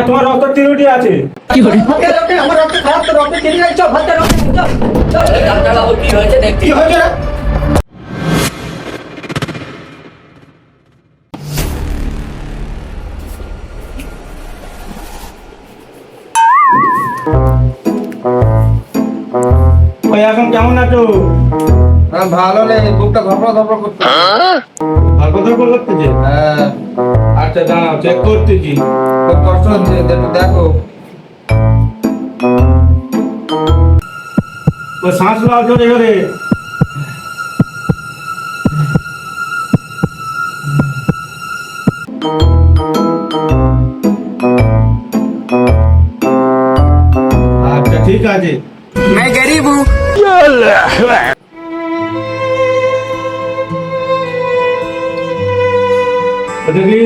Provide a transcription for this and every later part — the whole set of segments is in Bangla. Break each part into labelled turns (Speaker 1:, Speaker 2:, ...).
Speaker 1: তোমার রক্ত তিরুটি আছে।
Speaker 2: কি করে?
Speaker 3: আমার রক্ত খারাপ, তো রক্ত কেটে যাচ্ছে। ভাত
Speaker 2: ডাক্তার বাবু কি হয়েছে দেখতে?
Speaker 3: কি হয়েছে রে?
Speaker 1: ওই এখন কেমন আছো?
Speaker 3: ভালো নেই, বুকটা ধপড়া ধপড়া করছে।
Speaker 1: ভালো ধরবো করতেছে?
Speaker 3: হ্যাঁ,
Speaker 1: আচ্ছা দাঁড়াও, চেক করতেছি।
Speaker 3: খুব কষ্ট হচ্ছে, একটু দেখো।
Speaker 1: ও শ্বাস নাও জোরে জোরে। আচ্ছা ঠিক আছে।
Speaker 2: मैं गरीब हूँ।
Speaker 1: ওটা কি?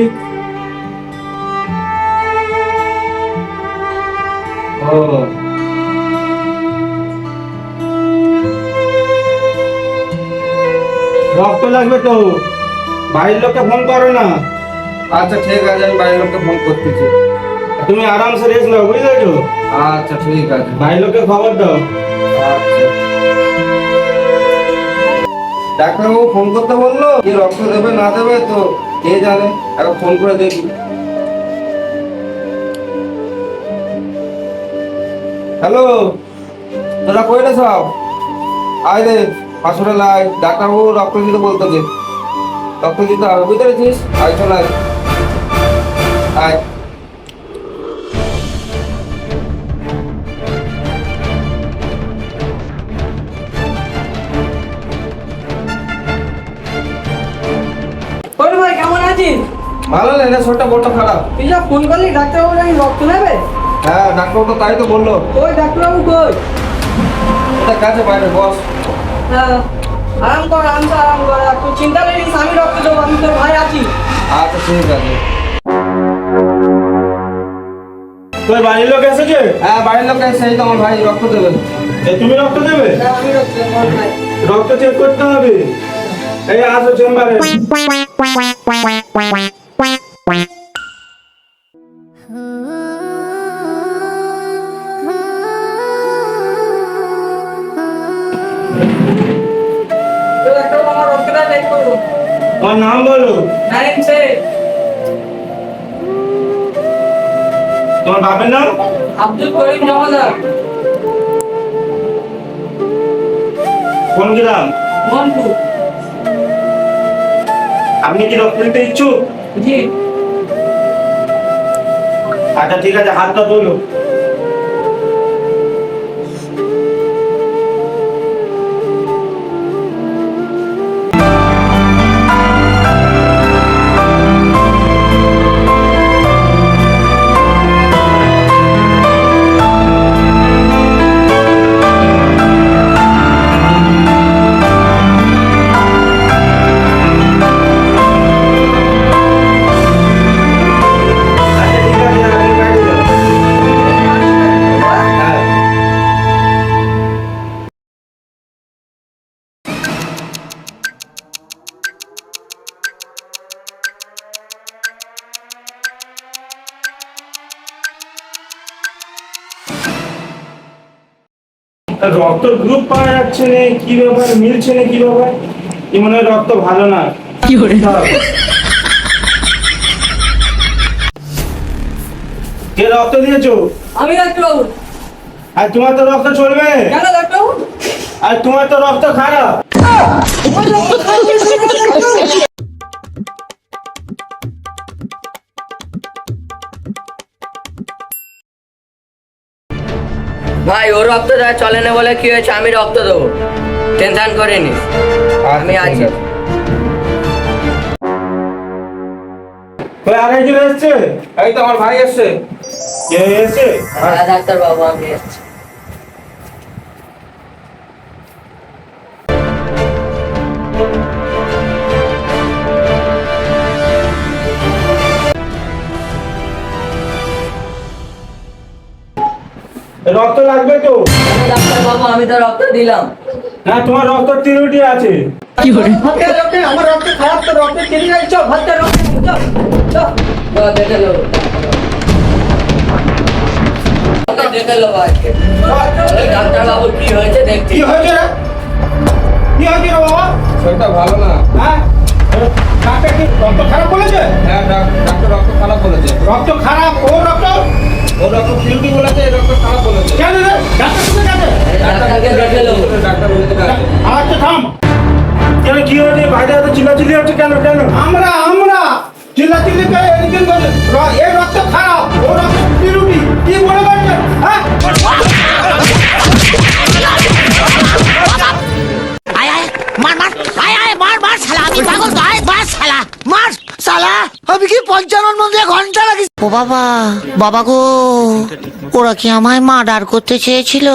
Speaker 1: ও রক্ত লাগবে তো, বাড়ির লোককে ফোন করো না।
Speaker 3: আচ্ছা ঠিক আছে, আমি বাড়ির লোককে ফোন করতেছি।
Speaker 1: তুমি আরামসে রেস্ট নাও, বুঝলেছো?
Speaker 3: আচ্ছা ঠিক আছে।
Speaker 1: বাড়ির লোককে খবর দাও।
Speaker 3: আচ্ছা, ডাক্তারবাবু ফোন করতে বললো, কি রক্ত দেবে না দেবে তো কে জানে, একবার ফোন করে দেখি। হ্যালো, তোরা কই রে সব? আয় রে হাসপাতালে আয়, ডাক্তারবাবু রক্ত দিতে বলতেছে। রক্ত দিতে হবে, বুঝতে পেরেছিস? আয় চল আয়। আয়।
Speaker 4: ওরে ভাই কেমন আছিস?
Speaker 3: ভালো নেই রে, শরীরটা বড্ড খারাপ।
Speaker 4: তুই যা ফোন করলি ডাক্তারবাবু নাকি রক্ত নেবে?
Speaker 3: হ্যাঁ, ডাক্তারবাবু তো তাই তো বললো।
Speaker 4: ওই ডাক্তারবাবু কই?
Speaker 3: ওটা কাছে বাইরে বস।
Speaker 4: হ্যাঁ, আরাম কর আর তুই চিন্তা করিস, আমি রক্ত দেবো, আমি তোর ভাই আছি।
Speaker 3: আচ্ছা ঠিক আছে।
Speaker 1: তোর বাড়ির লোক এসেছে?
Speaker 3: হ্যাঁ, বাড়ির লোক এসে এই তো আমার ভাই রক্ত দেবে।
Speaker 1: এই তুমি রক্ত দেবে?
Speaker 4: হ্যাঁ, আমি রক্ত দেবো, আমার ভাই।
Speaker 1: রক্ত চেক করতে হবে। এই আসো চেম্বারে।
Speaker 4: তো ডাক্তারবাবু আমার রক্তটা চেক করুন।
Speaker 1: তোমার নাম বলো।
Speaker 4: নাইম শেখ।
Speaker 1: তোমার বাপের নাম?
Speaker 4: আব্দুল করিম জমাদার।
Speaker 1: কোন গ্রাম?
Speaker 4: মনপুর।
Speaker 1: আপনি কি রক্ত দিতে ইচ্ছুক?
Speaker 4: জি।
Speaker 1: আচ্ছা ঠিক আছে, হাতটা তোলো। আচ্ছা ঠিক আছে, আপনি বাইরে যান। হ্যাঁ। রক্ত গ্রুপ পাওয়া যাচ্ছে না, কি ব্যাপার, মিলছে না কি ব্যাপার? কি মনে হয় রক্ত ভালো না?
Speaker 2: কি করে?
Speaker 1: কে রক্ত দিয়েছো?
Speaker 4: আমি ডাক্তারবাবু।
Speaker 1: আর তোমার তো রক্ত চলবে,
Speaker 4: কেন ডাক্তারবাবু?
Speaker 1: আর তোমার তো রক্ত খারাপ।
Speaker 2: ভাই ওর রক্ত দেওয়া চলে না বলে কি হয়েছে, আমি রক্ত দেবো, টেনশন করে নিস, আমি আছি।
Speaker 1: ওই আরেকজন এসছে।
Speaker 3: এই তো আমার ভাই এসছে।
Speaker 1: কে এসছে?
Speaker 2: হ্যাঁ ডাক্তার বাবু আমি এসেছি।
Speaker 1: রক্ত লাগবে তো?
Speaker 2: ডাক্তার বাবু আমি তো রক্ত দিলাম।
Speaker 1: হ্যাঁ, তোমার রক্ত তিরুটি আছে।
Speaker 2: কি করে?
Speaker 4: আমার রক্ত খারাপ, তো রক্ত কেটে যাচ্ছে। ভাত
Speaker 2: দেখে নেবো। তাকে দেখে নেবো আজকে। চলো, ডাক্তারবাবু কি হয়েছে দেখছি।
Speaker 1: কি হয়েছে রে? কি হয়েছে রে বাবা?
Speaker 3: শরীরটা ভালো না।
Speaker 1: হ্যাঁ? ডাক্তার কি রক্ত খারাপ বলেছে?
Speaker 3: হ্যাঁ ডাক্তার রক্ত খারাপ বলেছে।
Speaker 1: রক্ত খারাপ, ও রক্ত?
Speaker 3: ও রক্ত ফিউটি বলেছে, এই রক্ত খারাপ বলেছে।
Speaker 1: কেন রে? ডাক্তার কোথায় গেছে?
Speaker 2: ডাক্তারকে দেখে নেবো।
Speaker 3: ডাক্তার বলেছে কাছে।
Speaker 1: আচ্ছা থাম। কেন কি হয়েছে? বাইরে এত চিল্লাচিল্লি হচ্ছে কেন? আমরা চিল্লাচিল্লি করে এদিকে বলে এই রক্ত খারাপ, ও রক্ত বিরুটি, কি মনে করছেন? হ্যাঁ?
Speaker 5: আয় আয় মার মার আয় আয় মার মার শালা আমি পাগল তো আয় মার শালা মার শালা আমি কি পঞ্চানন মন্দিরে ঘন্টা লাগিস ও বাবা বাবা গো ওরা কি আমায় মার্ডার করতে চেয়েছিল